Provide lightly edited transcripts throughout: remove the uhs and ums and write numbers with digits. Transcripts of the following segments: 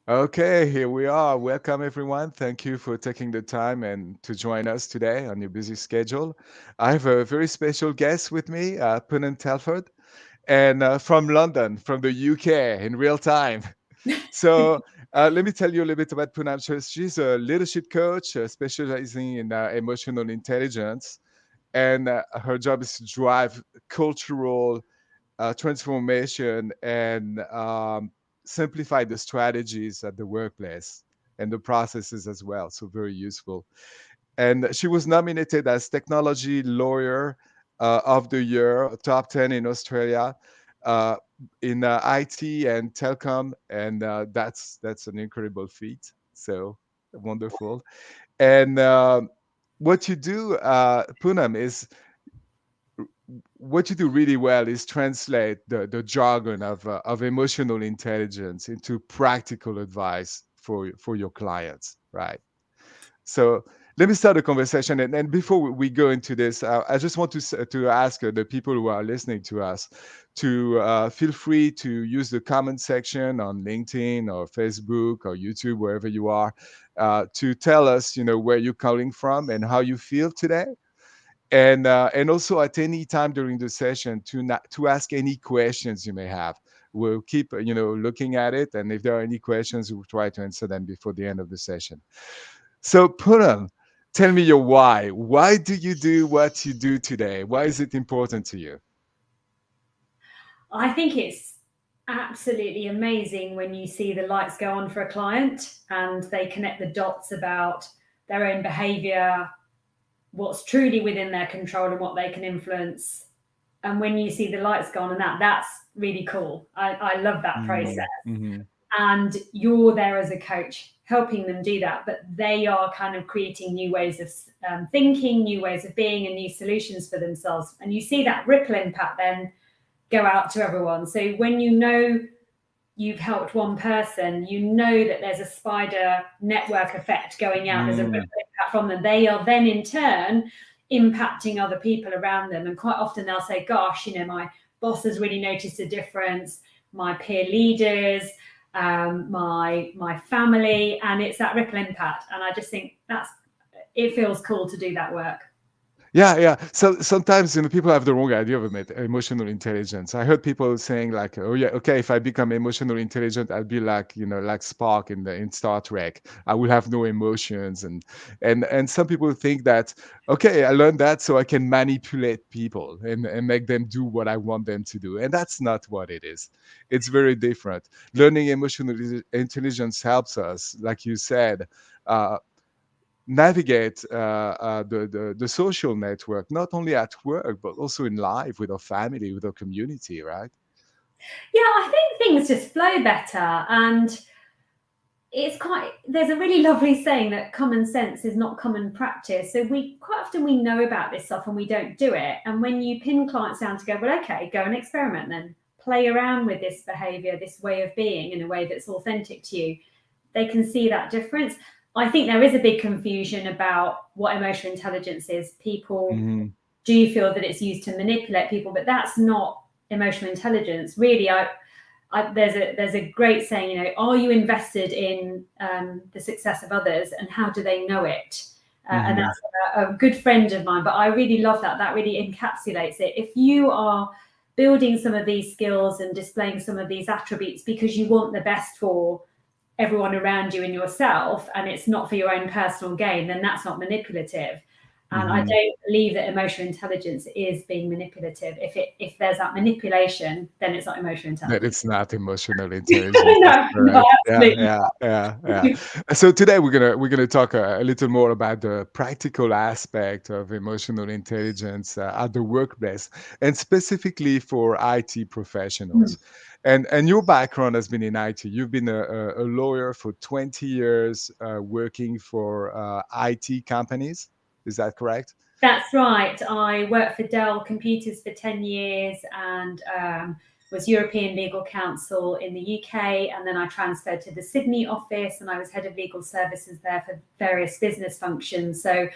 Okay, here we are. Welcome, everyone. Thank you for taking the time and to join us today on your busy schedule. I have a very special guest with me, Punum Telford, and from London, from the UK, in real time. So let me tell you a little bit about Punam. She's a leadership coach specializing in emotional intelligence, and her job is to drive cultural transformation and simplify the strategies at the workplace and the processes as well. So very useful. And she was nominated as Technology Lawyer of the Year, top 10 in Australia, uh, in IT and telecom, and that's an incredible feat. So wonderful. And what you do, Poonam, is what you do really well is translate the jargon of emotional intelligence into practical advice for your clients, right? So let me start the conversation. And before we go into this, I just want to ask the people who are listening to us to feel free to use the comment section on LinkedIn or Facebook or YouTube, wherever you are, to tell us, where you're calling from and how you feel today, and also at any time during the session to ask any questions you may have. We'll keep looking at it, and if there are any questions, we'll try to answer them before the end of the session. So Punam, tell me your why. Why do you do what you do today? Why is it important to you? I think it's absolutely amazing when you see the lights go on for a client and they connect the dots about their own behavior, what's truly within their control and what they can influence. And when you see the lights go on and that's really cool. I love that process. Mm-hmm. And you're there as a coach helping them do that, but they are kind of creating new ways of thinking, new ways of being, and new solutions for themselves. And you see that ripple impact then go out to everyone. So when you know you've helped one person, you know that there's a spider network effect going out. There's a ripple impact from them. They are then in turn impacting other people around them. And quite often they'll say, gosh, my boss has really noticed a difference, my peer leaders, my family, and it's that ripple impact. And I just think it feels cool to do that work. Yeah, yeah. So sometimes people have the wrong idea of emotional intelligence. I heard people saying like, "Oh yeah, okay, if I become emotional intelligent, I'll be like like Spock in Star Trek. I will have no emotions." And some people think that, okay, I learned that so I can manipulate people and make them do what I want them to do. And that's not what it is. It's very different. Learning emotional intelligence helps us, like you said. Navigate the social network, not only at work but also in life with our family, with our community, right? Yeah, I think things just flow better. And there's a really lovely saying that common sense is not common practice. So we quite often we know about this stuff and we don't do it. And when you pin clients down to go, well, okay, go and experiment then. Play around with this behavior, this way of being in a way that's authentic to you. They can see that difference. I think there is a big confusion about what emotional intelligence is. People Mm-hmm. do feel that it's used to manipulate people, but that's not emotional intelligence. Really, there's a great saying, are you invested in the success of others, and how do they know it? And Mm-hmm. that's a good friend of mine, but I really love that. That really encapsulates it. If you are building some of these skills and displaying some of these attributes because you want the best for everyone around you and yourself, and it's not for your own personal gain, then that's not manipulative. And I Mm-hmm. don't believe that emotional intelligence is being manipulative. If there's that manipulation, then it's not emotional That intelligence. it's not emotional intelligence. That's No, correct. Yeah, absolutely yeah, yeah, yeah. So today we're gonna talk a little more about the practical aspect of emotional intelligence at the workplace, and specifically for IT not. professionals. And your background has been in IT. You've been a lawyer for 20 years, working for IT companies. Is that correct? That's right. I worked for Dell Computers for 10 years and was European Legal Counsel in the UK. And then I transferred to the Sydney office and I was head of legal services there for various business functions. So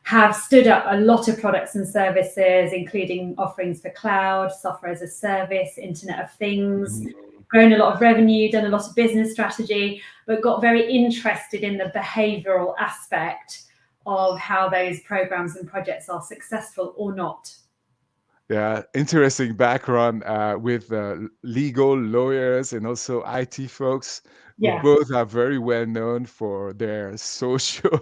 have stood up a lot of products and services, including offerings for cloud, software as a service, Internet of Things, grown a lot of revenue, done a lot of business strategy, but got very interested in the behavioral aspect of how those programs and projects are successful or not. Yeah, interesting background with legal lawyers and also IT folks who Yeah. both are very well known for their social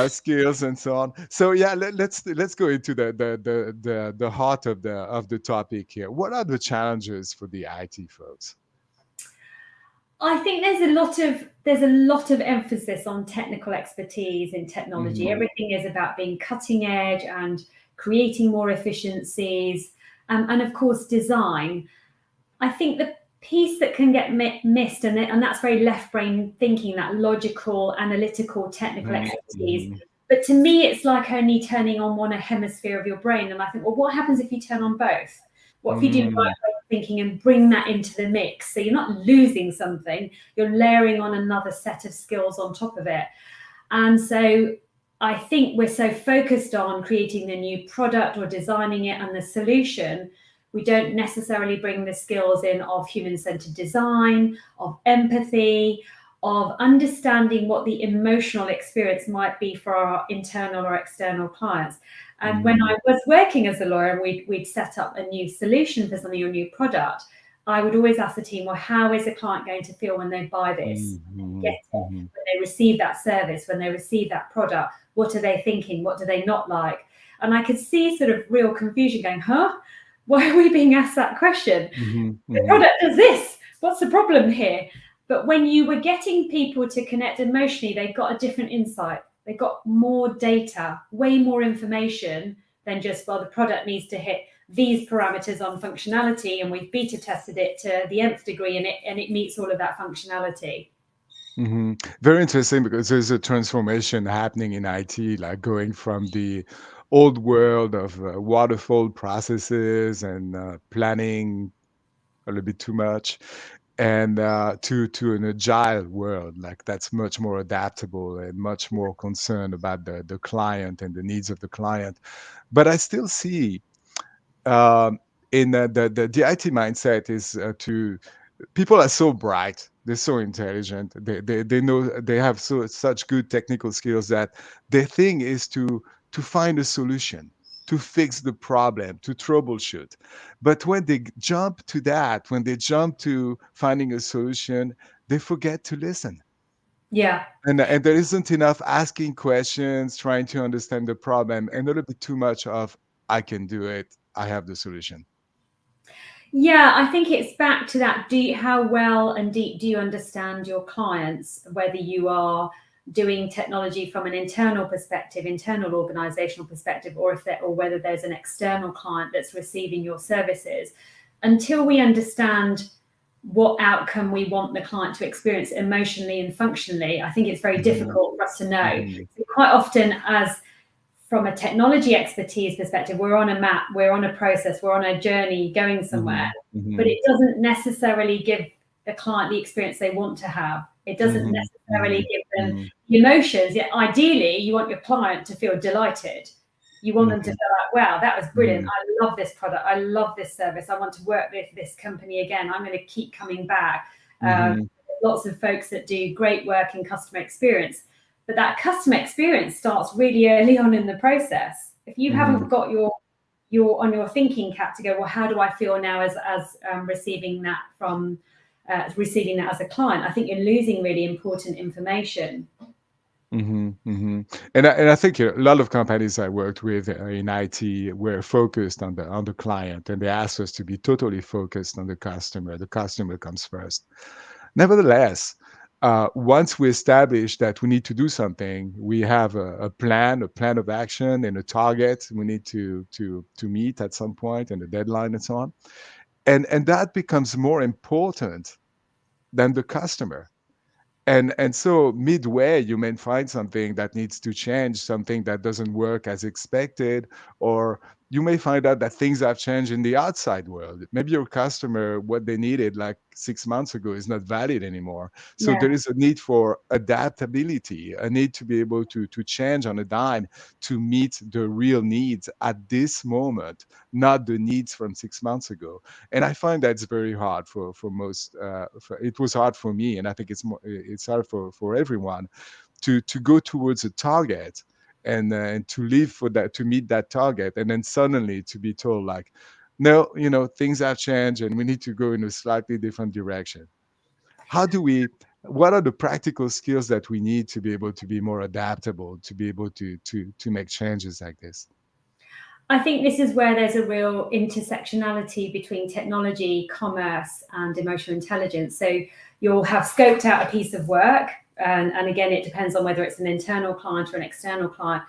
skills and so on. So yeah, let's go into the heart of the topic here. What are the challenges for the IT folks? I think there's a lot of emphasis on technical expertise in technology. Hmm. Everything is about being cutting edge and creating more efficiencies, and of course design. I think the piece that can get missed, and that's very left brain thinking, that logical, analytical, technical expertise. Hmm. But to me, it's like only turning on one hemisphere of your brain. And I think, well, what happens if you turn on both? What if you do right Hmm. brain thinking and bring that into the mix? So you're not losing something, you're layering on another set of skills on top of it. And so I think we're so focused on creating the new product or designing it and the solution, we don't necessarily bring the skills in of human-centered design, of empathy, of understanding what the emotional experience might be for our internal or external clients. And when Hmm. I was working as a lawyer and we'd set up a new solution for something or a new product, I would always ask the team, well, how is the client going to feel when they buy this, get Hmm. it, when they receive that service, when they receive that product? What are they thinking? What do they not like? And I could see sort of real confusion going, huh? Why are we being asked that question? Hmm. The Hmm. product does this. What's the problem here? But when you were getting people to connect emotionally, they got a different insight. They got more data, way more information than just, well, the product needs to hit these parameters on functionality, and we've beta tested it to the nth degree, and it meets all of that functionality. Hmm. Very interesting because there's a transformation happening in IT, like going from the old world of waterfall processes and planning a little bit too much, and to an agile world, like that's much more adaptable and much more concerned about the client and the needs of the client. But I still see um, in the IT mindset is to people are so bright, they're so intelligent, they know, they have such good technical skills that their thing is to find a solution, to fix the problem, to troubleshoot. But when they jump to that, when they jump to finding a solution, they forget to listen. Yeah. And there isn't enough asking questions, trying to understand the problem, and a little bit too much of I can do it, I have the solution. Yeah, I think it's back to that. How well and deep do you understand your clients? Whether you are doing technology from an internal perspective, internal organizational perspective, or whether there's an external client that's receiving your services. Until we understand what outcome we want the client to experience emotionally and functionally, I think it's very Mhm, difficult for us to know. mhm, So quite often, as from a technology expertise perspective, we're on a map, we're on a process, we're on a journey going somewhere, mhm, but mhm, it doesn't necessarily give the client the experience they want to have. It doesn't mhm, necessarily mhm, give them mhm, the emotions. Yet ideally, you want your client to feel delighted. You want them to mhm, feel like, wow, that was brilliant. mhm, I love this product. I love this service. I want to work with this company again. I'm going to keep coming back. Um, mhm, Lots of folks that do great work in customer experience, but that customer experience starts really early on in the process. If you haven't mhm, got your on your thinking cap to go, well, how do I feel now as receiving that from receiving that as a client? I think you're losing really important information. mhm, mhm. And I think a lot of companies I worked with in IT were focused on the client, and they asked us to be totally focused on the customer. The customer comes first. Nevertheless, once we establish that we need to do something, we have a plan of action, and a target we need to meet at some point, and a deadline, and so on. And that becomes more important than the customer. And so midway, you may find something that needs to change, something that doesn't work as expected, or you may find out that things have changed in the outside world. Maybe your customer, what they needed like 6 months ago, is not valid anymore. So Yeah. there is a need for adaptability, a need to be able to change on a dime to meet the real needs at this moment, not the needs from 6 months ago. And I find that's very hard for most. It was hard for me, and I think it's hard for everyone to go towards a target and to live for that, to meet that target, and then suddenly to be told like, no, things have changed and we need to go in a slightly different direction. How do we What are the practical skills that we need to be able to be more adaptable, to be able to make changes like this? I think this is where there's a real intersectionality between technology, commerce, and emotional intelligence. So you'll have scoped out a piece of work, and again, it depends on whether it's an internal client or an external client,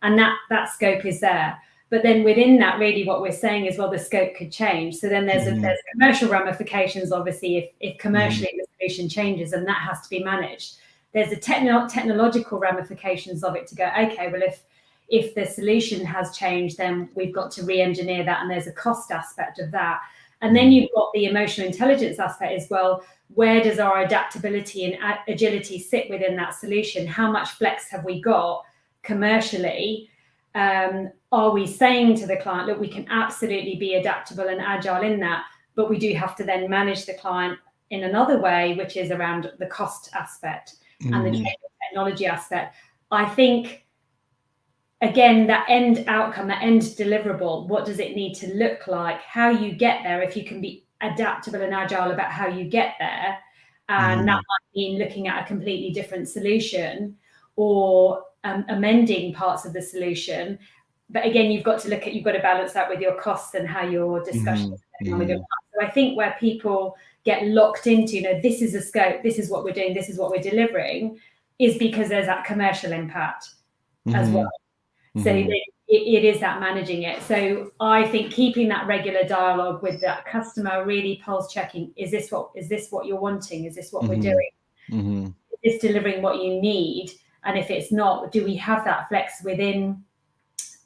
and that scope is there. But then within that, really, what we're saying is, well, the scope could change. So then there's Mhm, commercial ramifications, obviously, if mhm, commercially the solution changes, and that has to be managed. There's the technological ramifications of it to go, okay, well, if the solution has changed, then we've got to re-engineer that, and there's a cost aspect of that. And then mhm, you've got the emotional intelligence aspect as well. Where does our adaptability and agility sit within that solution? How much flex have we got commercially? Are we saying to the client, look, we can absolutely be adaptable and agile in that, but we do have to then manage the client in another way, which is around the cost aspect and the mhm, technology aspect. I think, again, that end outcome, that end deliverable, what does it need to look like? How you get there, if you can be adaptable and agile about how you get there. And that mhm, might mean looking at a completely different solution or amending parts of the solution. But again, you've got to balance that with your costs and how your discussions mhm, are going on with your mhm, clients. So I think where people get locked into, this is a scope, this is what we're doing, this is what we're delivering, is because there's that commercial impact as well. mhm, So mhm, it is that managing it. So I think keeping that regular dialogue with that customer, really pulse checking, is this what you're wanting? Is this what we're mhm, doing? mhm, Is this delivering what you need? And if it's not, do we have that flex within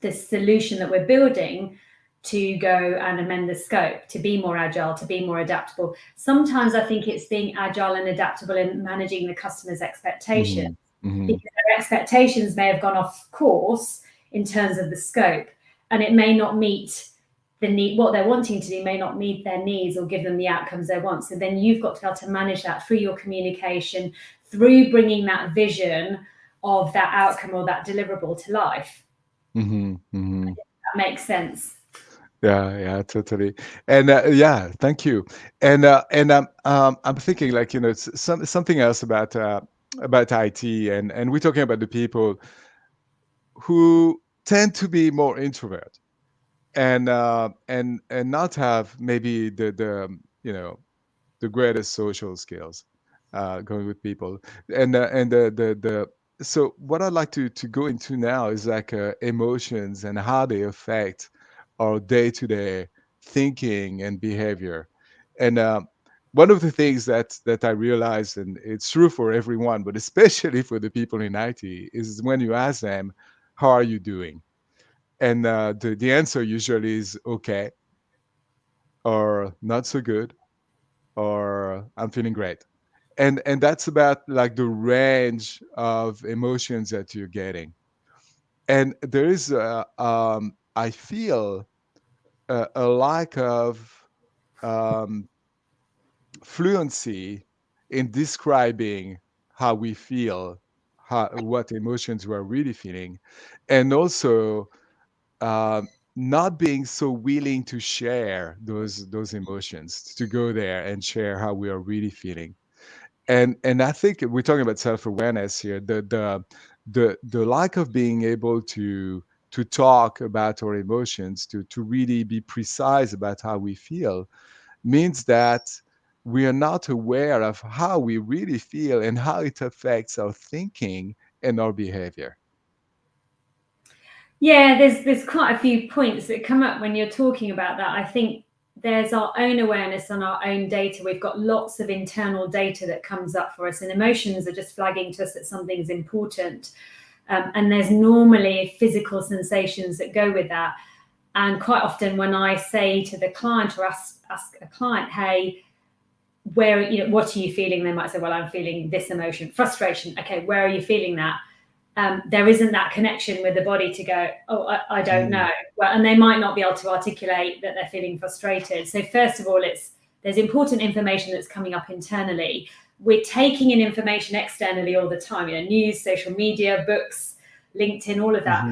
the solution that we're building to go and amend the scope, to be more agile, to be more adaptable? Sometimes I think it's being agile and adaptable in managing the customer's expectations, mhm, mhm, because their expectations may have gone off course in terms of the scope, and it may not meet the need. What they're wanting to do may not meet their needs or give them the outcomes they want. So then you've got to be able to manage that through your communication, through bringing that vision of that outcome or that deliverable to life. mhm, mhm. That makes sense. Yeah, yeah, totally. And yeah, thank you. And I'm thinking like, it's something else about IT, and we're talking about the people who tend to be more introvert and not have maybe the greatest social skills going with people. And the so what I'd like to go into now is like emotions and how they affect our day-to-day thinking and behavior. And one of the things that I realized, and it's true for everyone, but especially for the people in IT, is when you ask them, how are you doing? And the answer usually is okay, or not so good, or I'm feeling great. And that's about like the range of emotions that you're getting. And there is I feel a lack of um, fluency in describing how we feel, what emotions we're really feeling, and also um, not being so willing to share those emotions, to go there and share how we are really feeling. And I think we're talking about self-awareness here. The lack of being able to talk about our emotions, to really be precise about how we feel, means that we are not aware of how we really feel and how it affects our thinking and our behavior. Yeah, there's quite a few points that come up when you're talking about that. I think there's our own awareness on our own data. We've got lots of internal data that comes up for us, and emotions are just flagging to us that something's important. And there's normally physical sensations that go with that. And quite often when I say to the client or ask a client, hey, where, what are you feeling? They might say, well, I'm feeling this emotion, frustration. Okay, where are you feeling that? There isn't that connection with the body to go, oh, I don't know. Well, and they might not be able to articulate that they're feeling frustrated. So first of all, there's important information that's coming up internally. We're taking in information externally all the time, news, social media, books, LinkedIn, all of that.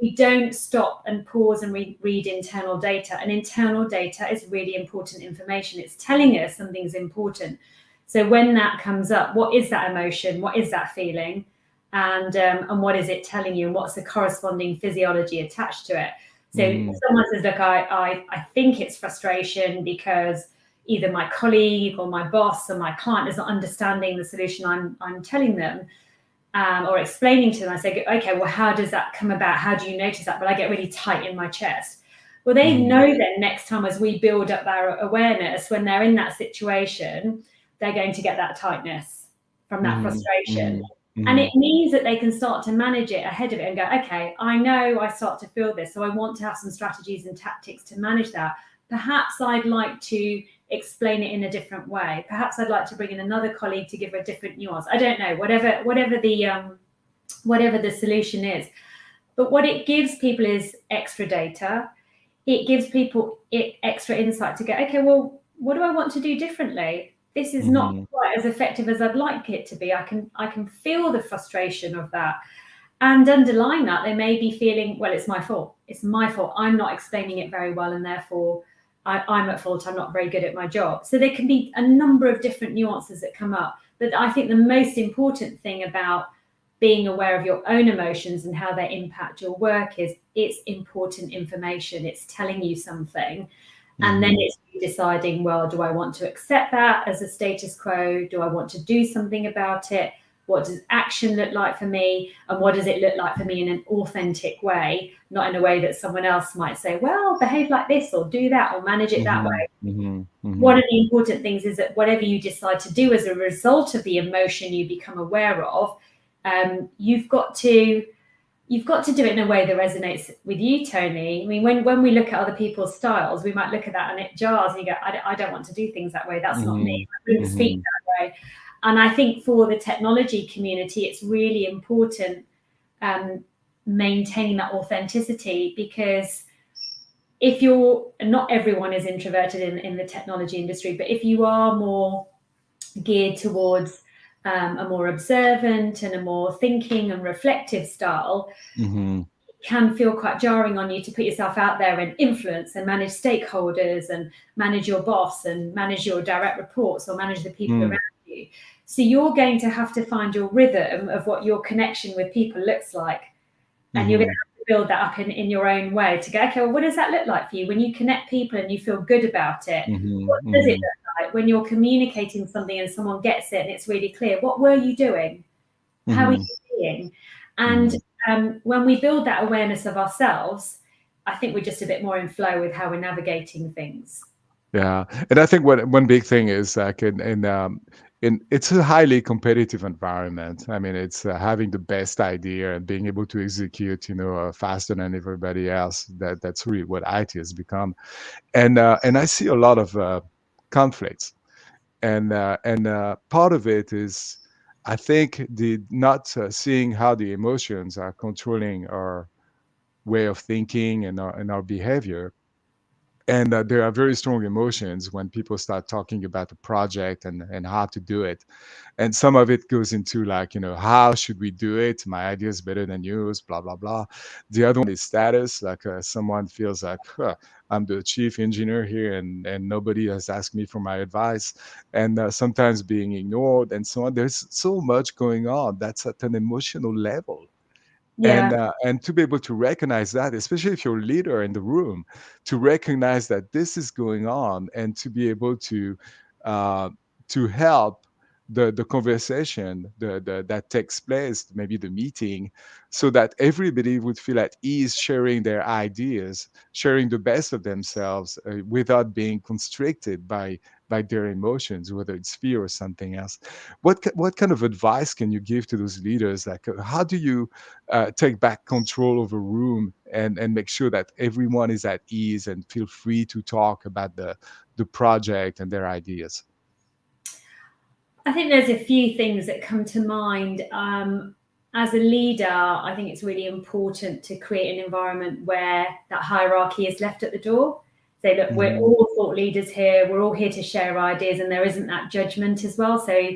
We don't stop and pause and read internal data. And internal data is really important information. It's telling us something's important. So when that comes up, what is that emotion? What is that feeling? And what is it telling you? And what's the corresponding physiology attached to it? So someone says, look, I think it's frustration because either my colleague or my boss or my client is not understanding the solution I'm telling them. Or explaining to them, I say, okay, well, how does that come about? How do you notice that? But I get really tight in my chest. Well, they know then next time as we build up their awareness, when they're in that situation, they're going to get that tightness from that frustration. And it means that they can start to manage it ahead of it and go, okay, I know I start to feel this, so I want to have some strategies and tactics to manage that. Perhaps I'd like to explain it in a different way. Perhaps I'd like to bring in another colleague to give a different nuance. I don't know, whatever the solution is. But what it gives people is extra data. It gives people extra insight to go, okay, well, what do I want to do differently? This is not quite as effective as I'd like it to be. I can feel the frustration of that. And underlying that, they may be feeling, well, it's my fault. It's my fault. I'm not explaining it very well, and therefore I'm at fault. I'm not very good at my job. So there can be a number of different nuances that come up. But I think the most important thing about being aware of your own emotions and how they impact your work is it's important information. It's telling you something. And then it's deciding, well, do I want to accept that as a status quo? Do I want to do something about it? What does action look like for me? And what does it look like for me in an authentic way, not in a way that someone else might say, well, behave like this or do that or manage it that way. One of the important things is that whatever you decide to do as a result of the emotion you become aware of, you've got to do it in a way that resonates with you, Tony. I mean, when we look at other people's styles, we might look at that and it jars and you go, I don't want to do things that way. That's not me. I wouldn't speak that way. And I think for the technology community, it's really important maintaining that authenticity, because if you're, not everyone is introverted in the technology industry, but if you are more geared towards a more observant and a more thinking and reflective style, it can feel quite jarring on you to put yourself out there and influence and manage stakeholders and manage your boss and manage your direct reports or manage the people around you. So you're going to have to find your rhythm of what your connection with people looks like. And you're going to have to build that up in your own way to go, okay, well, what does that look like for you when you connect people and you feel good about it? What does it look like when you're communicating something and someone gets it and it's really clear? What were you doing? How are you being? And when we build that awareness of ourselves, I think we're just a bit more in flow with how we're navigating things. Yeah, and I think one big thing is like in it's a highly competitive environment. I mean, it's having the best idea and being able to execute, faster than everybody else. That's really what IT has become, and I see a lot of conflicts, and part of it is, I think, the not seeing how the emotions are controlling our way of thinking and our behavior. And there are very strong emotions when people start talking about the project and how to do it. And some of it goes into like, how should we do it? My idea is better than yours, blah, blah, blah. The other one is status. Like someone feels like, I'm the chief engineer here and nobody has asked me for my advice. And sometimes being ignored and so on. There's so much going on. That's at an emotional level. Yeah. And to be able to recognize that, especially if you're a leader in the room, to recognize that this is going on and to be able uh, to help the conversation that takes place, maybe the meeting, so that everybody would feel at ease sharing their ideas, sharing the best of themselves without being constricted by their emotions, whether it's fear or something else. What kind of advice can you give to those leaders? Like, how do you take back control of a room and make sure that everyone is at ease and feel free to talk about the project and their ideas? I think there's a few things that come to mind. As a leader, I think it's really important to create an environment where that hierarchy is left at the door. Say, look, we're Hmm. all thought leaders here, we're all here to share ideas, and there isn't that judgment as well. So,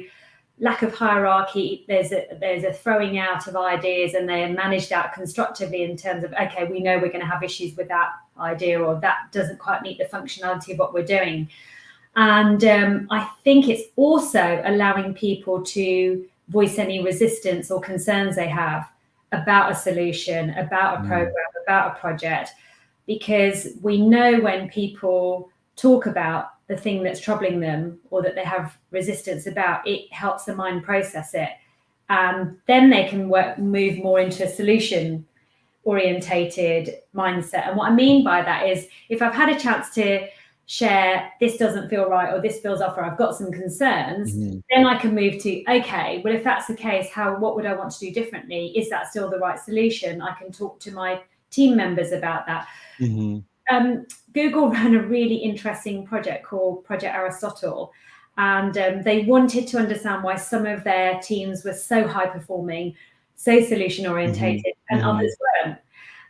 lack of hierarchy, there's a throwing out of ideas, and they're managed out constructively in terms of, okay, we know we're going to have issues with that idea, or that doesn't quite meet the functionality of what we're doing. And I think it's also allowing people to voice any resistance or concerns they have about a solution, about a Mm. program, about a project, because we know when people talk about the thing that's troubling them or that they have resistance about, it helps the mind process it. And then they can move more into a solution orientated mindset. And what I mean by that is if I've had a chance to share this doesn't feel right or this feels off or I've got some concerns, Mhm. then I can move to, okay, well, if that's the case, what would I want to do differently? Is that still the right solution? I can talk to my team members about that. Mhm. um, Google ran a really interesting project called Project Aristotle, and they wanted to understand why some of their teams were so high performing, so solution Mhm. orientated, and Mhm. others weren't.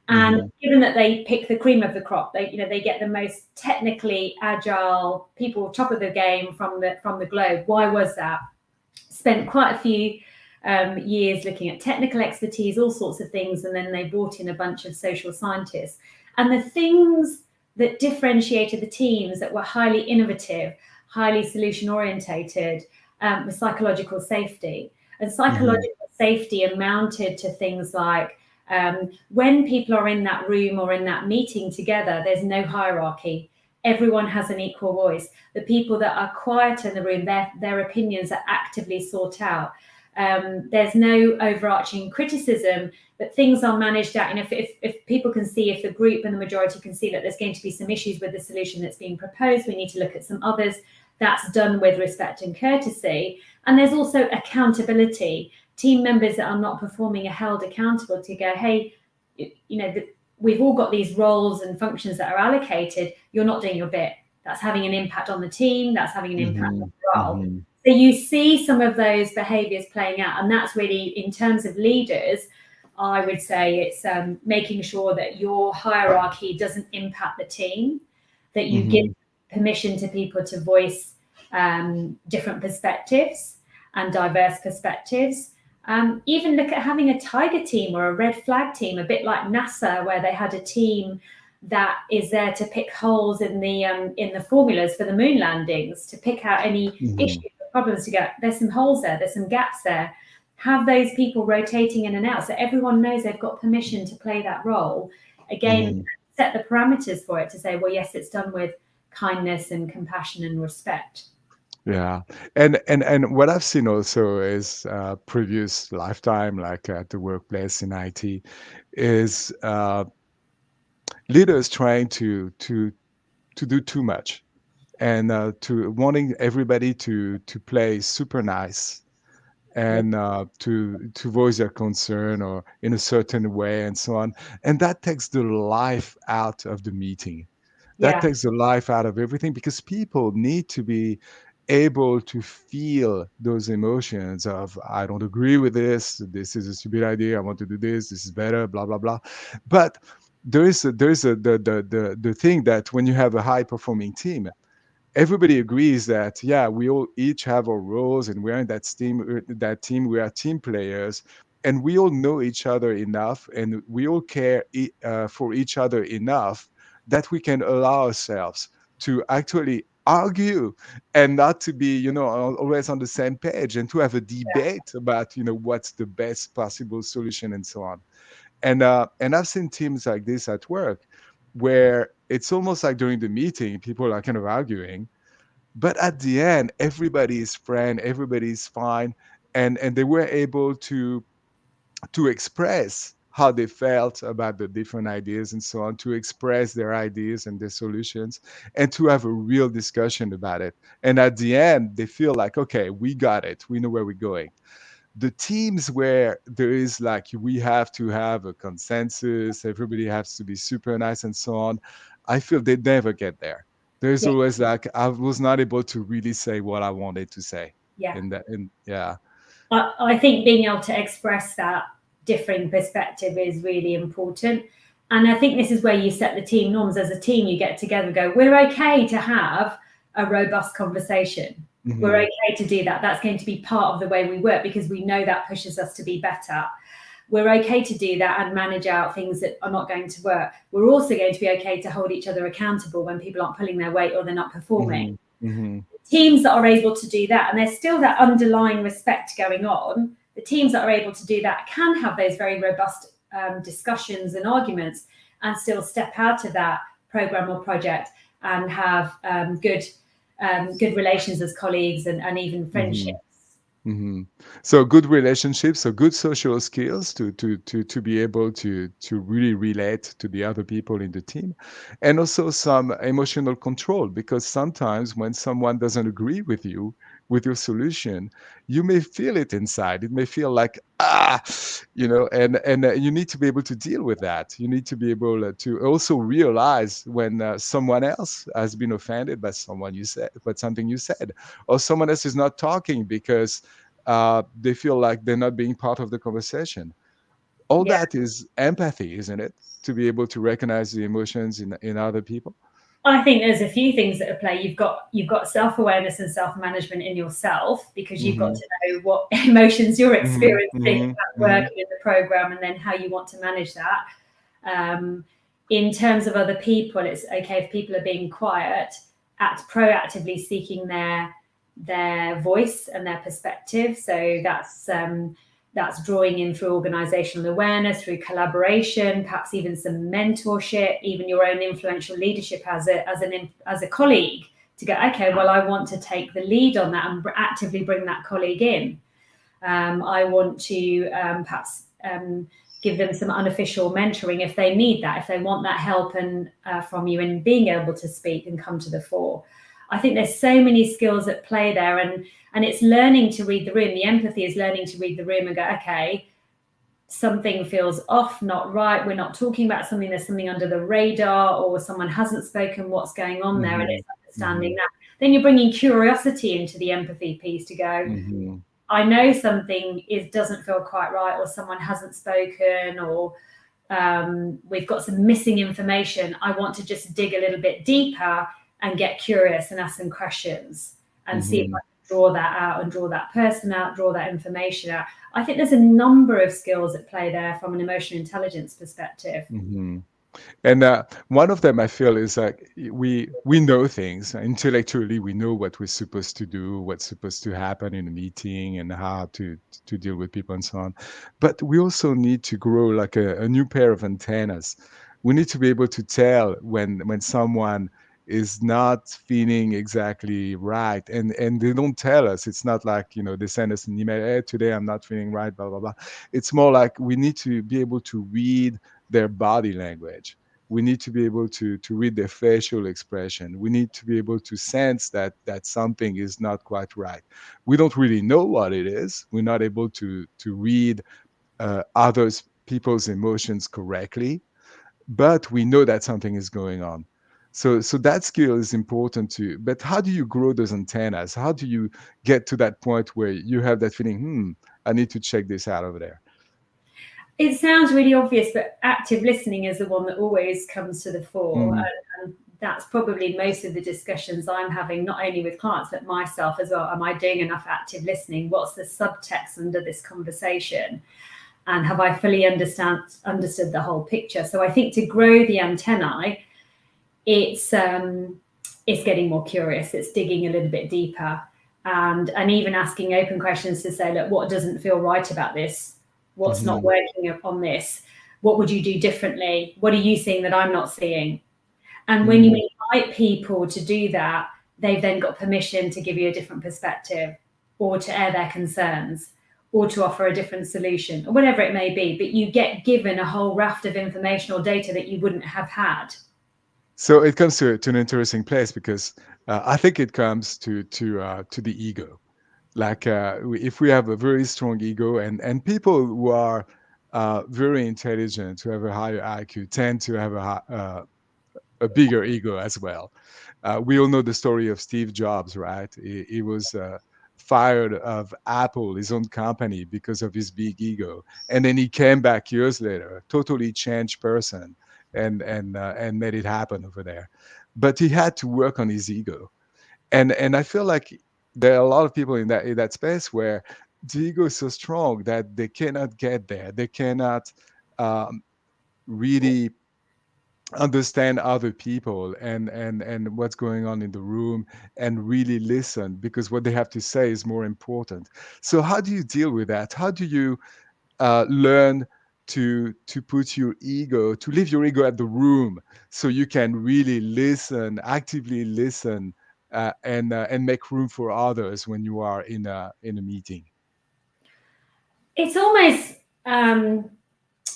And Mhm. given that they pick the cream of the crop, they get the most technically agile people, top of the game from the globe. Why was that? Spent quite a few years looking at technical expertise, all sorts of things, and then they brought in a bunch of social scientists. And the things that differentiated the teams that were highly innovative, highly solution orientated, was psychological safety. And Mhm. psychological safety amounted to things like when people are in that room or in that meeting together, there's no hierarchy. Everyone has an equal voice. The people that are quiet in the room, their opinions are actively sought out. There's no overarching criticism, but things are managed out. And if people can see, if the group and the majority can see that there's going to be some issues with the solution that's being proposed, we need to look at some others. That's done with respect and courtesy. And there's also accountability. Team members that are not performing are held accountable to go, hey, we've all got these roles and functions that are allocated. You're not doing your bit. That's having an impact on the team. That's having an impact on Mhm. the role. Mhm. So you see some of those behaviours playing out, and that's really, in terms of leaders, I would say it's making sure that your hierarchy doesn't impact the team, that you give Mhm. permission to people to voice different perspectives and diverse perspectives. Even look at having a tiger team or a red flag team, a bit like NASA, where they had a team that is there to pick holes in the formulas for the moon landings, to pick out any Mhm. issues or problems. To go, there's some holes there, there's some gaps there. Have those people rotating in and out, so everyone knows they've got permission to play that role. Again, Mhm. set the parameters for it to say, well, yes, it's done with kindness and compassion and respect. Yeah, and what I've seen also is previous lifetime, like at the workplace in IT, is leaders trying to do too much and to wanting everybody to play super nice Yeah. and to voice their concern or in a certain way and so on, and that takes the life out of the meeting. That Yeah. takes the life out of everything because people need to be able to feel those emotions of I don't agree with this is a stupid idea, I want to do this is better, blah blah blah. But there is the thing that when you have a high performing team, everybody agrees that yeah, we all each have our roles and we're in that team, we are team players, and we all know each other enough and we all care for each other enough that we can allow ourselves to actually argue and not to be always on the same page and to have a debate about what's the best possible solution and so on. And I've seen teams like this at work where it's almost like during the meeting people are kind of arguing, But at the end, everybody is friend, everybody is fine, and they were able to express how they felt about the different ideas and so on, to express their ideas and their solutions, and to have a real discussion about it. And at the end, they feel like, okay, we got it, we know where we're going. The teams where there is like, we have to have a consensus, everybody has to be super nice and so on, I feel they never get there. There's Yeah, always like, I was not able to really say what I wanted to say yeah. in that. And yeah. I think being able to express that differing perspective is really important. And I think this is where you set the team norms. As a team, you get together and go, we're okay to have a robust conversation. We're Hmm. okay to do that. That's going to be part of the way we work because we know that pushes us to be better. We're okay to do that and manage out things that are not going to work. We're also going to be okay to hold each other accountable when people aren't pulling their weight or they're not performing. Hmm. Hmm. Teams that are able to do that, and there's still that underlying respect going on, the teams that are able to do that can have those very robust discussions and arguments and still step out of that program or project and have good relations as colleagues and even Hmm. friendships. Hmm. So good relationships, so good social skills to be able to really relate to the other people in the team, and also some emotional control, because sometimes when someone doesn't agree with you, with your solution, you may feel it inside. It may feel like, and you need to be able to deal with that. You need to be able to also realize when someone else has been offended by someone you said, by something you said, or someone else is not talking because they feel like they're not being part of the conversation. All Yeah. that is empathy, isn't it? To be able to recognize the emotions in other people. I think there's a few things that at play. You've got self-awareness and self-management in yourself because you've got Hmm. to know what emotions you're Hmm. experiencing Hmm. at Hmm. working in the program and then how you want to manage that. Um, in terms of other people, it's okay if people are being quiet, at proactively seeking their voice and their perspective. So that's drawing in through organizational awareness, through collaboration, perhaps even some mentorship, even your own influential leadership as a colleague, to go, okay, well, I want to take the lead on that and actively bring that colleague in. I want to perhaps give them some unofficial mentoring if they need that, if they want that help and from you in being able to speak and come to the fore. I think there's so many skills at play there, and it's learning to read the room. The empathy is learning to read the room and go, okay, something feels off, not right. We're not talking about something. There's something under the radar, or someone hasn't spoken. What's going on there? And Hmm. it's understanding Hmm. that. Then you're bringing curiosity into the empathy piece to go, Hmm. I know something doesn't feel quite right, or someone hasn't spoken, or we've got some missing information. I want to just dig a little bit deeper and get curious and ask some questions and see if I Hmm. can draw that out and draw that person out, draw that information out. I think there's a number of skills at play there from an emotional intelligence perspective. Hmm. And one of them I feel is like, we know things intellectually. We know what we're supposed to do, what's supposed to happen in a meeting, and how to deal with people and so on. But we also need to grow like a new pair of antennas. We need to be able to tell when someone is not feeling exactly right, and they don't tell us. It's not like, they send us an email, hey, today I'm not feeling right, blah blah blah. It's more like we need to be able to read their body language. We need to be able to read their facial expression. We need to be able to sense that something is not quite right. We don't really know what it is. We're not able to read others people's emotions correctly, but we know that something is going on. So that skill is important too. But how do you grow those antennas? How do you get to that point where you have that feeling, I need to check this out over there? It sounds really obvious, but active listening is the one that always comes to the fore. Mm, And that's probably most of the discussions I'm having, not only with clients, but myself as well. Am I doing enough active listening? What's the subtext under this conversation? And have I fully understood the whole picture? So I think to grow the antennae, it's getting more curious. It's digging a little bit deeper, and even asking open questions to say, look, what doesn't feel right about this? What's not mhm, working on this? What would you do differently? What are you seeing that I'm not seeing? And when you mm, invite people to do that, they've then got permission to give you a different perspective, or to air their concerns, or to offer a different solution, or whatever it may be. But you get given a whole raft of information or data that you wouldn't have had. So it comes to an interesting place because I think it comes to the ego. Like if we have a very strong ego, and people who are very intelligent, who have a higher IQ, tend to have a bigger ego as well. We all know the story of Steve Jobs, right? He was fired of Apple, his own company, because of his big ego, and then he came back years later, totally changed person, and made it happen over there. But he had to work on his ego, and I feel like there are a lot of people in that space where the ego is so strong that they cannot get there. They cannot really understand other people and what's going on in the room and really listen, because what they have to say is more important. So how do you deal with that? How do you learn to put your ego, to leave your ego at the room, so you can really listen, actively listen, and make room for others when you are in a meeting? It's almost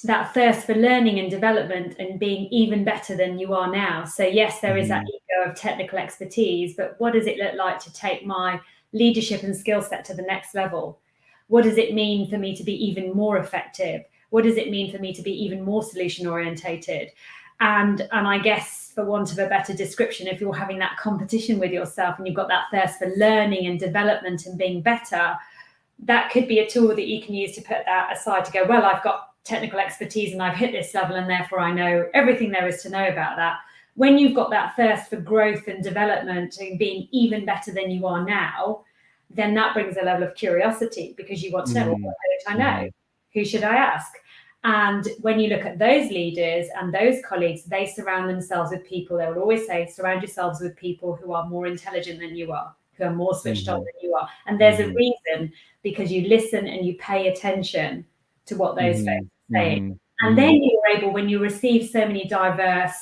that thirst for learning and development and being even better than you are now. So yes, there is that Mhm. ego of technical expertise, but what does it look like to take my leadership and skill set to the next level? What does it mean for me to be even more effective? What does it mean for me to be even more solution orientated? And I guess, for want of a better description, if you're having that competition with yourself and you've got that thirst for learning and development and being better, that could be a tool that you can use to put that aside, to go, well, I've got technical expertise and I've hit this level and therefore I know everything there is to know about that. When you've got that thirst for growth and development and being even better than you are now, then that brings a level of curiosity, because you want to know, well, Mhm. what don't I know? Mhm. Who should I ask? And when you look at those leaders and those colleagues, they surround themselves with people. They will always say, surround yourselves with people who are more intelligent than you are, who are more switched on Mhm. than you are. And there's a Mhm. reason, because you listen and you pay attention to what those folks Mhm. are saying. Mhm. And then Mhm. you're able, when you receive so many diverse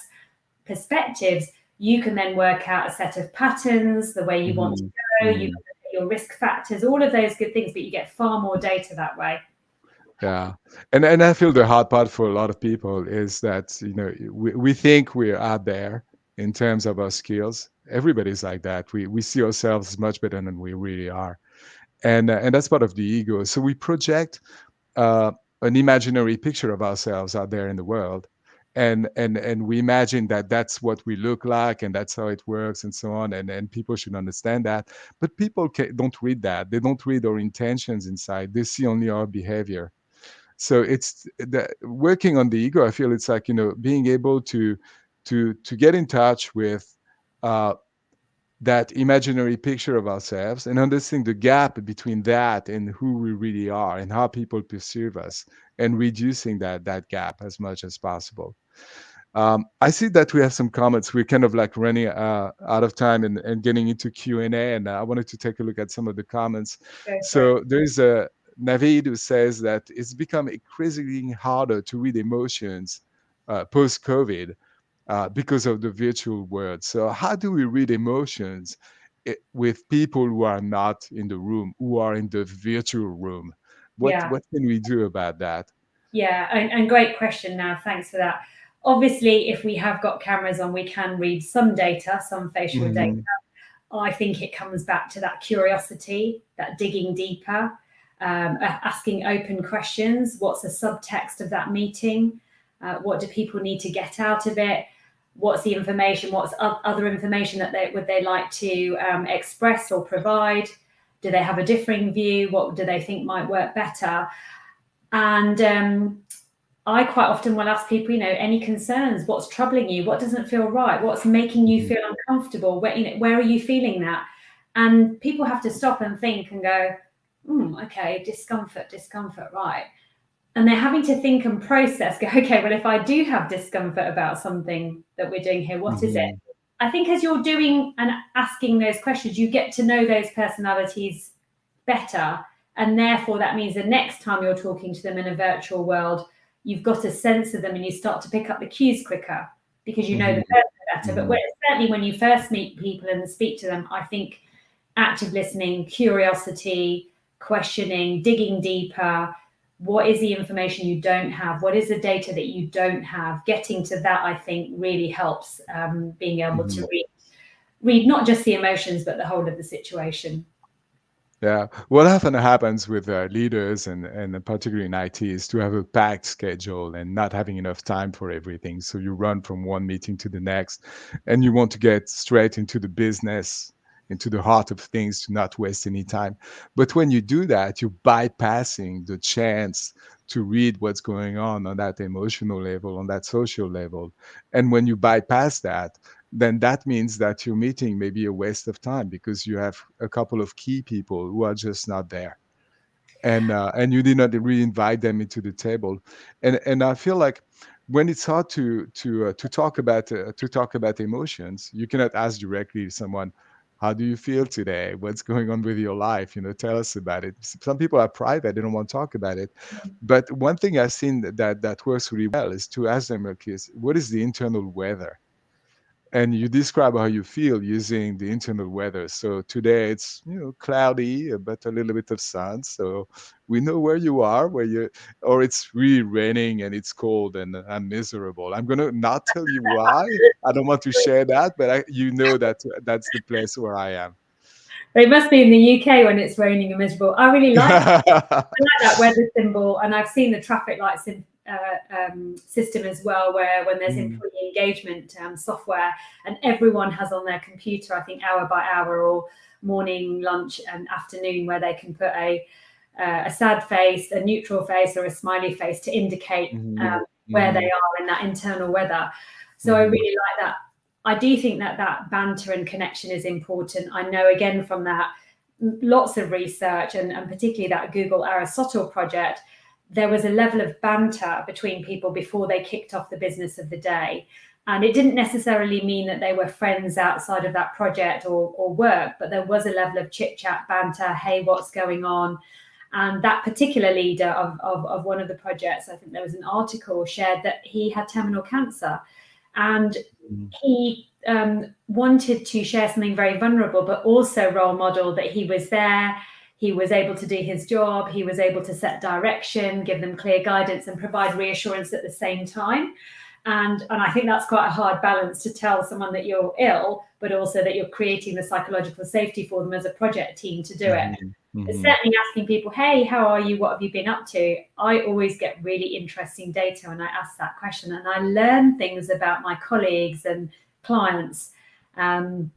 perspectives, you can then work out a set of patterns, the way you want to Mhm. go, you can Mhm. look at your risk factors, all of those good things, but you get far more data that way. Yeah, and I feel the hard part for a lot of people is that, we think we're out there in terms of our skills. Everybody's like that. We see ourselves much better than we really are, and that's part of the ego. So we project uh, an imaginary picture of ourselves out there in the world, and we imagine that that's what we look like and that's how it works and so on, and people should understand that. But people don't read that. They don't read our intentions inside. They see only our behavior. So it's working on the ego. I feel it's like, being able to get in touch with uh, that imaginary picture of ourselves, and understanding the gap between that and who we really are and how people perceive us, and reducing that gap as much as possible. I see that we have some comments. We're kind of like running out of time, and getting into Q&A, and I wanted to take a look at some of the comments. Go for it. So there's a Navid who says that it's become increasingly harder to read emotions post-COVID because of the virtual world. So how do we read emotions with people who are not in the room, who are in the virtual room? Yeah. What can we do about that? Yeah, and great question now. Thanks for that. Obviously, if we have got cameras on, we can read some data, some facial data. Mhm. I think it comes back to that curiosity, that digging deeper, asking open questions. What's the subtext of that meeting? What do people need to get out of it? What's the information? What's other information that they like to express or provide? Do they have a differing view? What do they think might work better? And I quite often will ask people, any concerns? What's troubling you? What doesn't feel right? What's making you Mhm. feel uncomfortable? Where are you feeling that? And people have to stop and think and go, okay, discomfort, right. And they're having to think and process, go, okay, well, if I do have discomfort about something that we're doing here, what is it? Mhm. I think as you're doing and asking those questions, you get to know those personalities better. And therefore, that means the next time you're talking to them in a virtual world, you've got a sense of them and you start to pick up the cues quicker, because you know the Mhm. person better. But Hmm. certainly when you first meet people and speak to them, I think active listening, curiosity, questioning, digging deeper. What is the information you don't have? What is the data that you don't have? Getting to that, I think, really helps, being able to Hmm. read not just the emotions, but the whole of the situation. Yeah, what often happens with leaders and particularly in IT is to have a packed schedule and not having enough time for everything. So you run from one meeting to the next, and you want to get straight into the business, into the heart of things, to not waste any time. But when you do that, you're bypassing the chance to read what's going on that emotional level, on that social level. And when you bypass that, then that means that your meeting may be a waste of time because you have a couple of key people who are just not there, and you did not really invite them into the table. And I feel like when it's hard to talk about emotions, you cannot ask directly someone, how do you feel today? What's going on with your life? Tell us about it. Some people are private; they don't want to talk about it. But one thing I've seen that works really well is to ask them, okay, what is the internal weather? And you describe how you feel using the internal weather. So today it's cloudy, but a little bit of sun. So we know where you are, or it's really raining and it's cold and I'm miserable. I'm gonna not tell you why. I don't want to share that, but that that's the place where I am. It must be in the UK when it's raining and miserable. I really like that weather symbol, and I've seen the traffic lights system as well, where when there's Mm, employee engagement software, and everyone has on their computer, I think hour by hour or morning, lunch, and afternoon, where they can put a sad face, a neutral face, or a smiley face to indicate mhm, where they mhm, are in that internal weather. So I mhm, really like that. I do think that banter and connection is important. I know again from that lots of research and particularly that Google Aristotle project, there was a level of banter between people before they kicked off the business of the day. And it didn't necessarily mean that they were friends outside of that project or work, but there was a level of chit chat, banter, hey, what's going on? And that particular leader of one of the projects, I think there was an article shared that he had terminal cancer. And mhm, he wanted to share something very vulnerable, but also role model that he was there. He was able to do his job. He was able to set direction, give them clear guidance, and provide reassurance at the same time. And I think that's quite a hard balance to tell someone that you're ill, but also that you're creating the psychological safety for them as a project team to do it. mhm, But mhm, certainly asking people, hey, how are you? What have you been up to? I always get really interesting data when I ask that question. And I learn things about my colleagues and clients, um,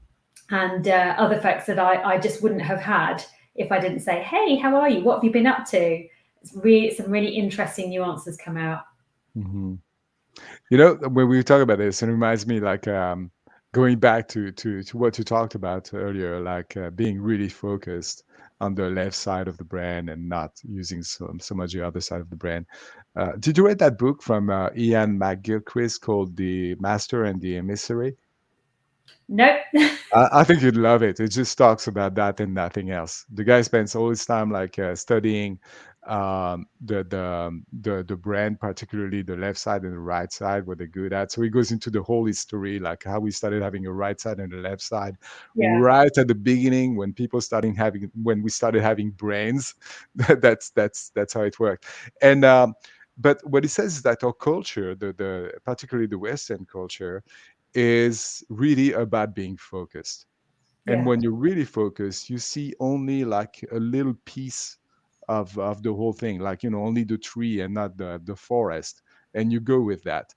and other folks that I just wouldn't have had if I didn't say, hey, how are you? What have you been up to? It's really some really interesting nuances come out. mhm. When we talk about this, it reminds me like going back to what you talked about earlier, like being really focused on the left side of the brand and not using so much the other side of the brand. Did you read that book from Ian McGilchrist called The Master and the Emissary? Nope. I think you'd love it. It just talks about that and nothing else. The guy spends all his time like studying the brand, particularly the left side and the right side, what they're good at. So he goes into the whole history, like how we started having a right side and a left side, Yeah. right at the beginning when we started having brains. That's how it worked. And but what he says is that our culture, the particularly the Western culture, is really about being focused. And Yeah. when you're really focused, you see only like a little piece of the whole thing, like only the tree and not the forest. And you go with that.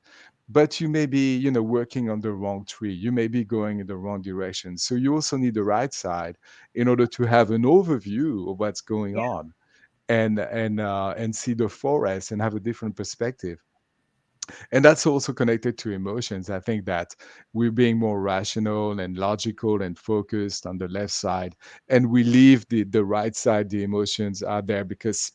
But you may be, working on the wrong tree. You may be going in the wrong direction. So you also need the right side in order to have an overview of what's going Yeah. on and see the forest and have a different perspective. And that's also connected to emotions. I think that we're being more rational and logical and focused on the left side, and we leave the right side, the emotions are there because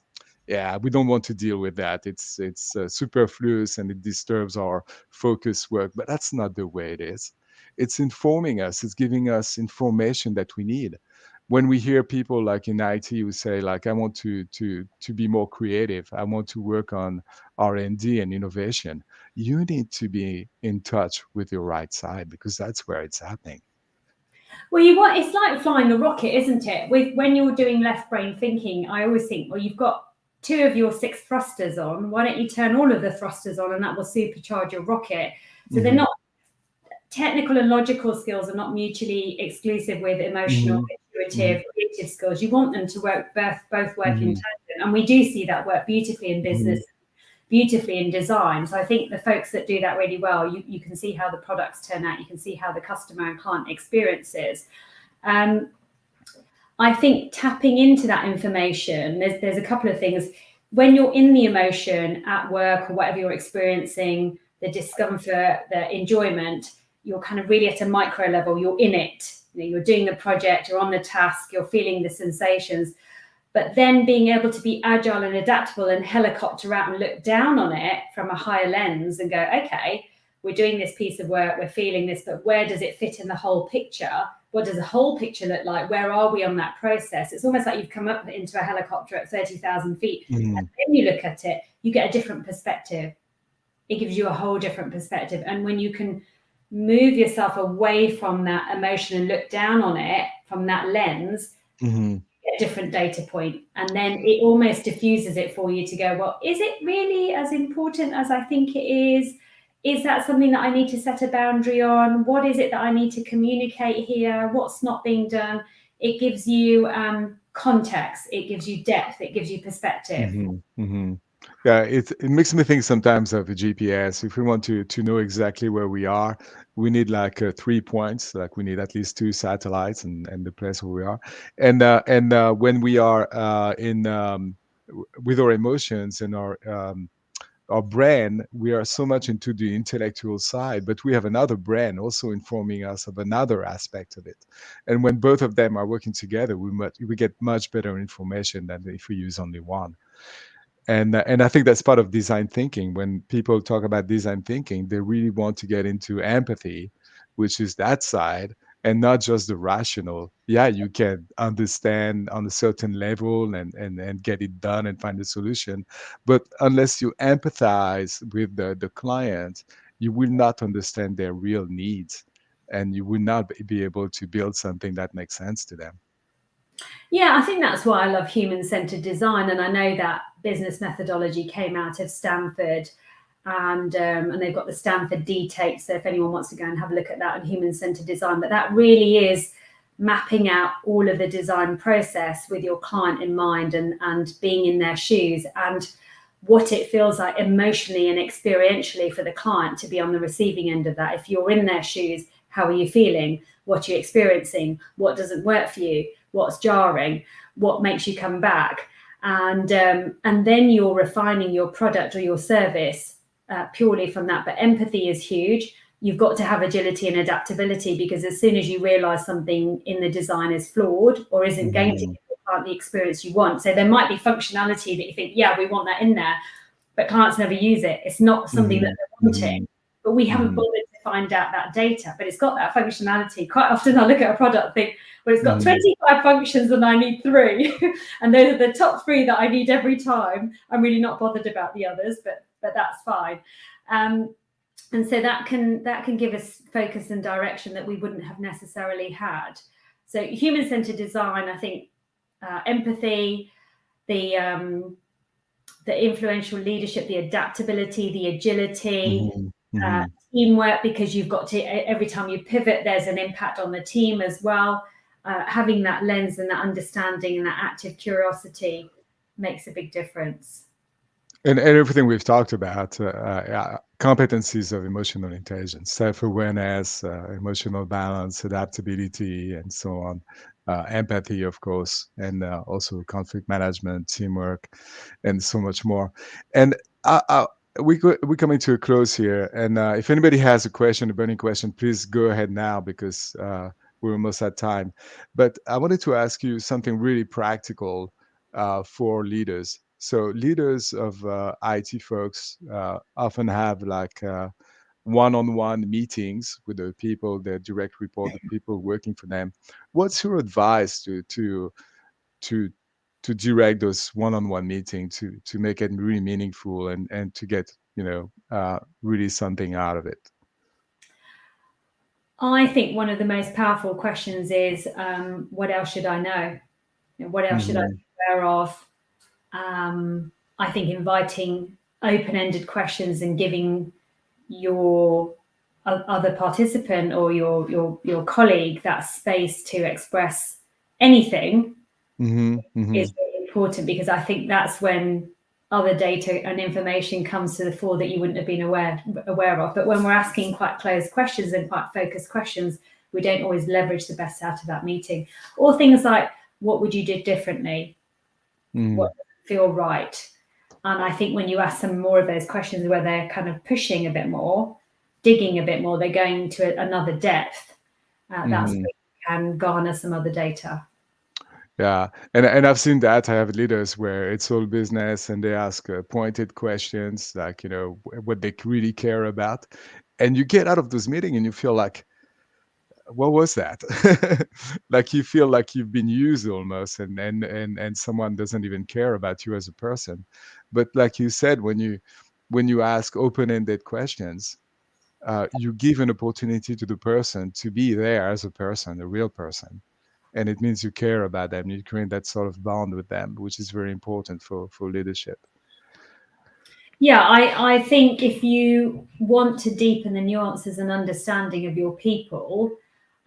yeah, we don't want to deal with that. It's superfluous and it disturbs our focus work, but that's not the way it is. It's informing us, it's giving us information that we need. when we hear people like in IT who say like, I want to be more creative, I want to work on R&D and innovation, you need to be in touch with your right side, because that's where it's happening. Well, you want it's like flying a rocket, isn't it? With when you're doing left brain thinking, I always think, well, you've got two of your six thrusters on. Why don't you turn all of the thrusters on, and that will supercharge your rocket? So they're Hmm. not technical and logical skills are not mutually exclusive with emotional, Hmm. Hmm. intuitive, creative skills. You want them to work both work in Hmm. tandem, and we do see that work beautifully in Hmm. business, beautifully in design. So I think the folks that do that really well, you can see how the products turn out, you can see how the customer and client experiences. Um, I think tapping into that information, there's a couple of things. When you're in the emotion at work or whatever you're experiencing, the discomfort, the enjoyment, you're kind of really at a micro level, you're in it. You know, you're doing the project, you're on the task, you're feeling the sensations. But then being able to be agile and adaptable and helicopter out and look down on it from a higher lens and go, okay, we're doing this piece of work, we're feeling this, but where does it fit in the whole picture? What does the whole picture look like? Where are we on that process? It's almost like you've come up into a helicopter at 30,000 feet. And Hmm. then you look at it, you get a different perspective. It gives you a whole different perspective. And when you can move yourself away from that emotion and look down on it from that lens, Hmm. a different data point, and then it almost diffuses it for you to go, well, is it really as important as I think it is that something that I need to set a boundary on? What is it that I need to communicate here? What's not being done? It gives you context, it gives you depth, it gives you perspective. Hmm. Hmm. Yeah, it makes me think sometimes of a GPS. If we want to know exactly where we are, we need like 3 points. Like we need at least two satellites and the place where we are. And when we are in with our emotions and our brain, we are so much into the intellectual side, but we have another brain also informing us of another aspect of it. And when both of them are working together, we get much better information than if we use only one. And I think that's part of design thinking. When people talk about design thinking, they really want to get into empathy, which is that side, and not just the rational. Yeah, you can understand on a certain level and get it done and find a solution, but unless you empathize with the client, you will not understand their real needs, and you will not be able to build something that makes sense to them. Yeah, I think that's why I love human-centered design, and I know that business methodology came out of Stanford, and they've got the Stanford D tape. So if anyone wants to go and have a look at that on human-centered design, but that really is mapping out all of the design process with your client in mind, and being in their shoes, and what it feels like emotionally and experientially for the client to be on the receiving end of that. If you're in their shoes, how are you feeling? What are you experiencing? What doesn't work for you? What's jarring? What makes you come back? And then you're refining your product or your service purely from that. But empathy is huge. You've got to have agility and adaptability, because as soon as you realize something in the design is flawed or isn't going to Hmm. give the client the experience you want, so there might be functionality that you think, yeah, we want that in there, but clients never use it. It's not something that Hmm. they're wanting, Hmm. but we haven't Hmm. bothered to find out that data. But it's got that functionality. Quite often I look at a product and think, well, it's got Hmm. 25 functions and I need three. And those are the top three that I need every time. I'm really not bothered about the others, but that's fine. Um, and so that can give us focus and direction that we wouldn't have necessarily had. So human-centered design, I think, empathy, the the influential leadership, the adaptability, the agility, Hmm. uh, Hmm. teamwork, because you've got to, every time you pivot, there's an impact on the team as well. Having that lens and that understanding and that active curiosity makes a big difference. And everything we've talked about, competencies of emotional intelligence, self-awareness, emotional balance, adaptability, and so on, empathy, of course, and also conflict management, teamwork, and so much more. And we're coming to a close here. And if anybody has a question, a burning question, please go ahead now, because we're almost at time. But I wanted to ask you something really practical for leaders. So leaders of IT folks often have like one-on-one meetings with the people, their direct report, the people working for them. What's your advice to to direct those one-on-one meetings to make it really meaningful and to get really something out of it? I think one of the most powerful questions is, what else should I know? What else should I Hmm. be aware of? I think inviting open-ended questions and giving your other participant or your colleague that space to express anything Hmm. Hmm. is really important, because I think that's when other data and information comes to the fore that you wouldn't have been aware of. But when we're asking quite closed questions and quite focused questions, we don't always leverage the best out of that meeting. Or things like, what would you do differently? What Hmm. doesn't feel right? And I think when you ask them more of those questions where they're kind of pushing a bit more, digging a bit more, they're going to another depth. That's Hmm. where you can garner some other data. Yeah, and I've seen that. I have leaders where it's all business, and they ask pointed questions like what they really care about, and you get out of this meeting and you feel like, what was that? Like you feel like you've been used almost, and someone doesn't even care about you as a person. But like you said, when you ask open-ended questions, you give an opportunity to the person to be there as a person, a real person, and it means you care about them. You create that sort of bond with them, which is very important for leadership. Yeah, I think if you want to deepen the nuances and understanding of your people,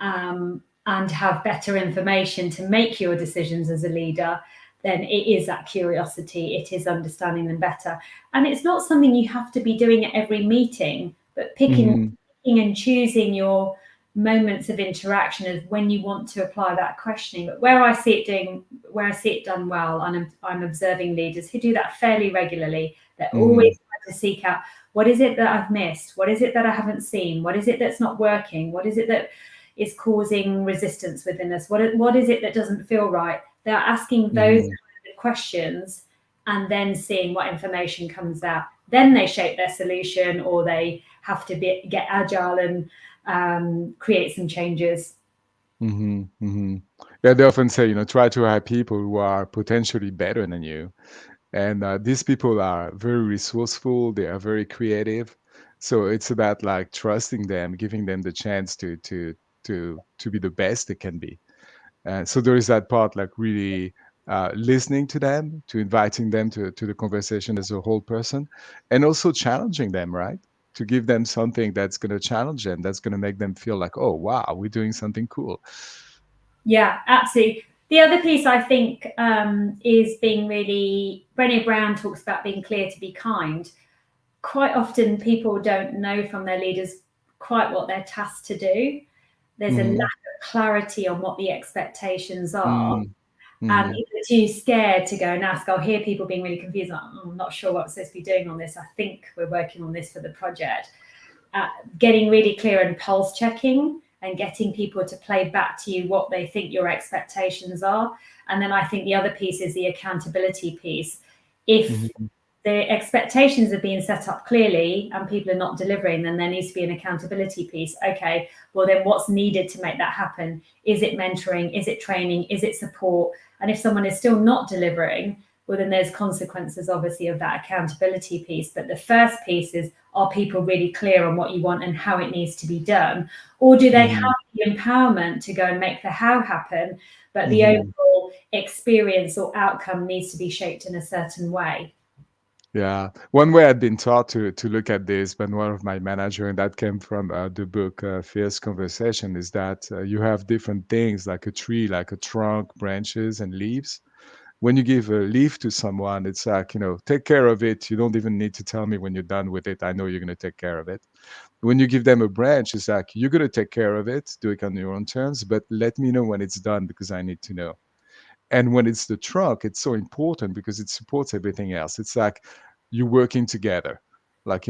and have better information to make your decisions as a leader, then it is that curiosity, it is understanding them better. And it's not something you have to be doing at every meeting, but Hmm. picking and choosing your moments of interaction is when you want to apply that questioning. But where I see it done well, and I'm observing leaders who do that fairly regularly. They're Hmm. always trying to seek out, what is it that I've missed? What is it that I haven't seen? What is it that's not working? What is it that is causing resistance within us? What is it that doesn't feel right? They're asking those Hmm. kind of questions and then seeing what information comes out. Then they shape their solution, or they have to get agile and create some changes. Hmm. Hmm. Yeah, they often say, try to hire people who are potentially better than you. And these people are very resourceful. They are very creative. So it's about like trusting them, giving them the chance to be the best they can be. So there is that part, like really listening to them, to inviting them to the conversation as a whole person, and also challenging them, right? To give them something that's going to challenge them, that's going to make them feel like, oh, wow, we're doing something cool. Yeah, absolutely. The other piece I think is being really, Brené Brown talks about being clear to be kind. Quite often people don't know from their leaders quite what they're tasked to do. There's a lack Hmm. of clarity on what the expectations are. Hmm. And Hmm. if they're too scared to go and ask, I'll hear people being really confused, like, "Oh, I'm not sure what I'm supposed to be doing on this. I think we're working on this for the project." Getting really clear and pulse checking and getting people to play back to you what they think your expectations are. And then I think the other piece is the accountability piece. If Hmm. the expectations are being set up clearly and people are not delivering, then there needs to be an accountability piece. Okay, well, then what's needed to make that happen? Is it mentoring? Is it training? Is it support? And if someone is still not delivering, well, then there's consequences, obviously, of that accountability piece. But the first piece is, are people really clear on what you want and how it needs to be done? Or do they have Hmm. the empowerment to go and make the how happen, but the Hmm. overall experience or outcome needs to be shaped in a certain way? Yeah, one way I'd been taught to look at this by one of my manager, and that came from the book Fierce Conversation, is that you have different things like a tree, like a trunk, branches, and leaves. When you give a leaf to someone, it's like, take care of it. You don't even need to tell me when you're done with it. I know you're going to take care of it. When you give them a branch, it's like, you're going to take care of it, do it on your own terms, but let me know when it's done because I need to know. And when it's the trunk, it's so important because it supports everything else. It's like you working together, like,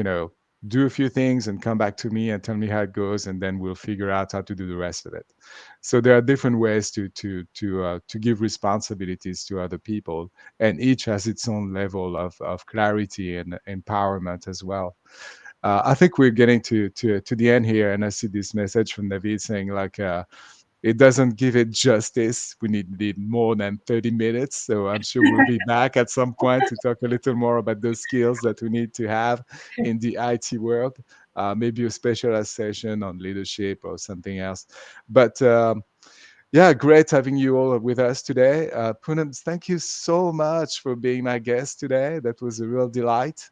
do a few things and come back to me and tell me how it goes, and then we'll figure out how to do the rest of it. So there are different ways to give responsibilities to other people, and each has its own level of clarity and empowerment as well. I think we're getting to the end here, and I see this message from David saying like. It doesn't give it justice. We need more than 30 minutes. So I'm sure we'll be back at some point to talk a little more about those skills that we need to have in the IT world. Maybe a specialized session on leadership or something else. But yeah, great having you all with us today. Punam, thank you so much for being my guest today. That was a real delight.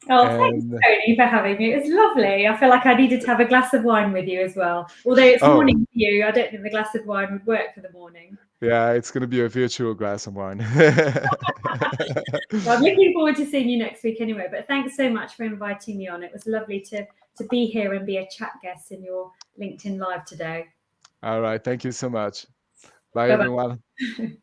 Oh, thanks, And Tony, for having me. It was lovely. I feel like I needed to have a glass of wine with you as well. Although it's oh, morning for you, I don't think the glass of wine would work for the morning. yeah, it's going to be a virtual glass of wine. Well, I'm looking forward to seeing you next week anyway. But thanks so much for inviting me on. It was lovely to be here and be a chat guest in your LinkedIn Live today. All right. Thank you so much. Bye, Bye everyone. bye.